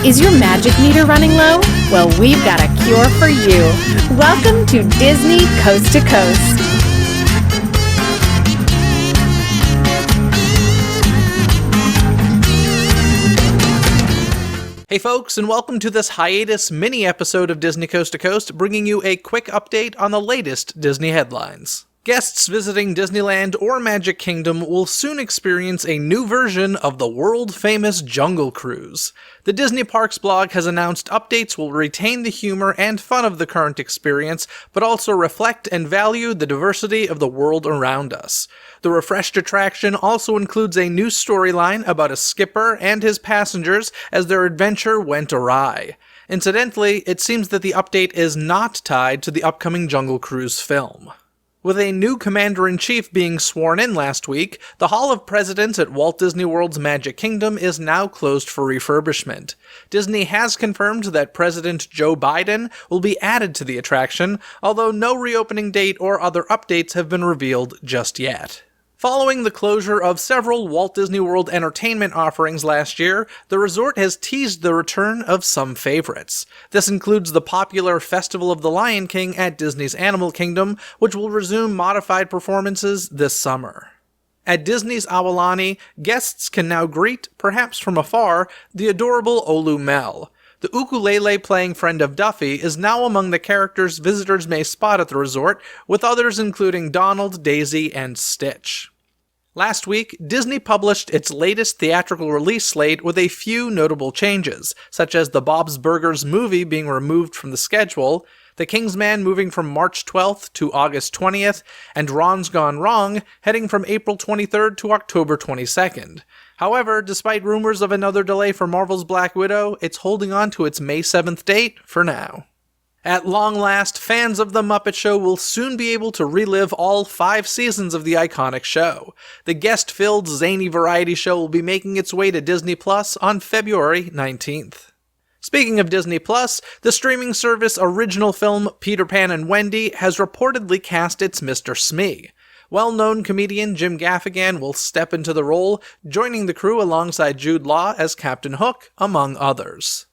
Is your magic meter running low? Well, we've got a cure for you. Welcome to Disney Coast to Coast. Hey folks, and welcome to this hiatus mini-episode of Disney Coast to Coast, bringing you a quick update on the latest Disney headlines. Guests visiting Disneyland or Magic Kingdom will soon experience a new version of the world-famous Jungle Cruise. The Disney Parks blog has announced updates will retain the humor and fun of the current experience, but also reflect and value the diversity of the world around us. The refreshed attraction also includes a new storyline about a skipper and his passengers as their adventure went awry. Incidentally, it seems that the update is not tied to the upcoming Jungle Cruise film. With a new Commander-in-Chief being sworn in last week, the Hall of Presidents at Walt Disney World's Magic Kingdom is now closed for refurbishment. Disney has confirmed that President Joe Biden will be added to the attraction, although no reopening date or other updates have been revealed just yet. Following the closure of several Walt Disney World entertainment offerings last year, the resort has teased the return of some favorites. This includes the popular Festival of the Lion King at Disney's Animal Kingdom, which will resume modified performances this summer. At Disney's Aulani, guests can now greet, perhaps from afar, the adorable Olu Mel. The ukulele-playing friend of Duffy is now among the characters visitors may spot at the resort, with others including Donald, Daisy, and Stitch. Last week, Disney published its latest theatrical release slate with a few notable changes, such as the Bob's Burgers movie being removed from the schedule, The King's Man moving from March 12th to August 20th, and Ron's Gone Wrong heading from April 23rd to October 22nd. However, despite rumors of another delay for Marvel's Black Widow, it's holding on to its May 7th date for now. At long last, fans of The Muppet Show will soon be able to relive all 5 seasons of the iconic show. The guest-filled, zany variety show will be making its way to Disney Plus on February 19th. Speaking of Disney Plus, the streaming service original film Peter Pan and Wendy has reportedly cast its Mr. Smee. Well-known comedian Jim Gaffigan will step into the role, joining the crew alongside Jude Law as Captain Hook, among others.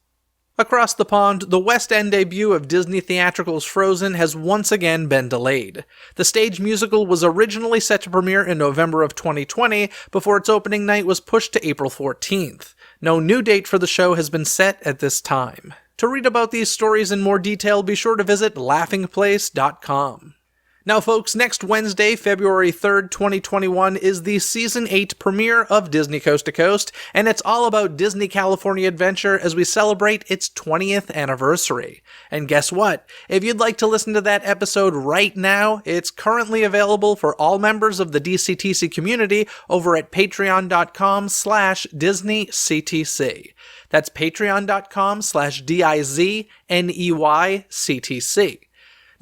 Across the pond, the West End debut of Disney Theatrical's Frozen has once again been delayed. The stage musical was originally set to premiere in November of 2020, before its opening night was pushed to April 14th. No new date for the show has been set at this time. To read about these stories in more detail, be sure to visit laughingplace.com. Now folks, next Wednesday, February 3rd, 2021 is the Season 8 premiere of Disney Coast to Coast, and it's all about Disney California Adventure as we celebrate its 20th anniversary. And guess what? If you'd like to listen to that episode right now, it's currently available for all members of the DCTC community over at patreon.com/DisneyCTC. That's patreon.com/DIZNEYCTC.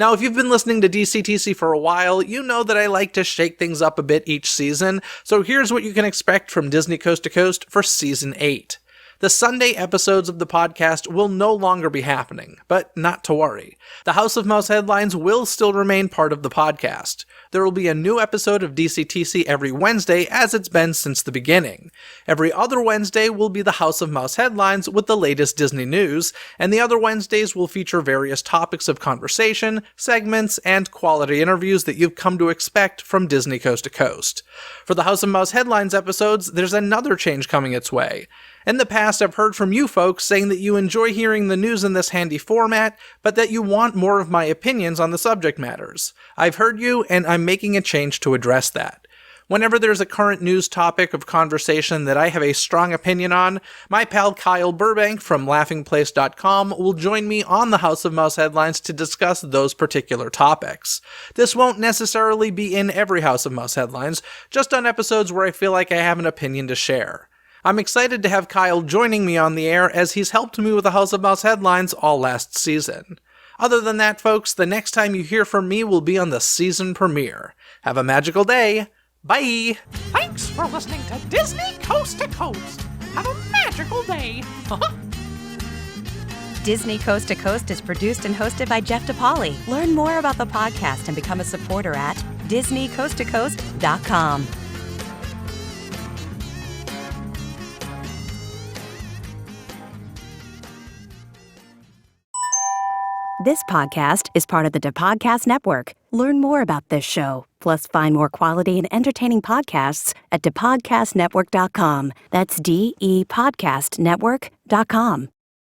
Now, if you've been listening to DCTC for a while, you know that I like to shake things up a bit each season, so here's what you can expect from Disney Coast to Coast for Season 8. The Sunday episodes of the podcast will no longer be happening, but not to worry. The House of Mouse headlines will still remain part of the podcast. There will be a new episode of DCTC every Wednesday, as it's been since the beginning. Every other Wednesday will be the House of Mouse headlines with the latest Disney news, and the other Wednesdays will feature various topics of conversation, segments, and quality interviews that you've come to expect from Disney Coast to Coast. For the House of Mouse headlines episodes, there's another change coming its way. In the past, I've heard from you folks saying that you enjoy hearing the news in this handy format, but that you want more of my opinions on the subject matters. I've heard you, and I'm making a change to address that. Whenever there's a current news topic of conversation that I have a strong opinion on, my pal Kyle Burbank from laughingplace.com will join me on the House of Mouse headlines to discuss those particular topics. This won't necessarily be in every House of Mouse headlines, just on episodes where I feel like I have an opinion to share. I'm excited to have Kyle joining me on the air as he's helped me with the House of Mouse headlines all last season. Other than that, folks, the next time you hear from me will be on the season premiere. Have a magical day. Bye! Thanks for listening to Disney Coast to Coast. Have a magical day. Disney Coast to Coast is produced and hosted by Jeff DePauli. Learn more about the podcast and become a supporter at DisneyCoastToCoast.com. This podcast is part of the Podcast Network. Learn more about this show, plus find more quality and entertaining podcasts at thepodcastnetwork.com. That's DEPodcastnetwork.com.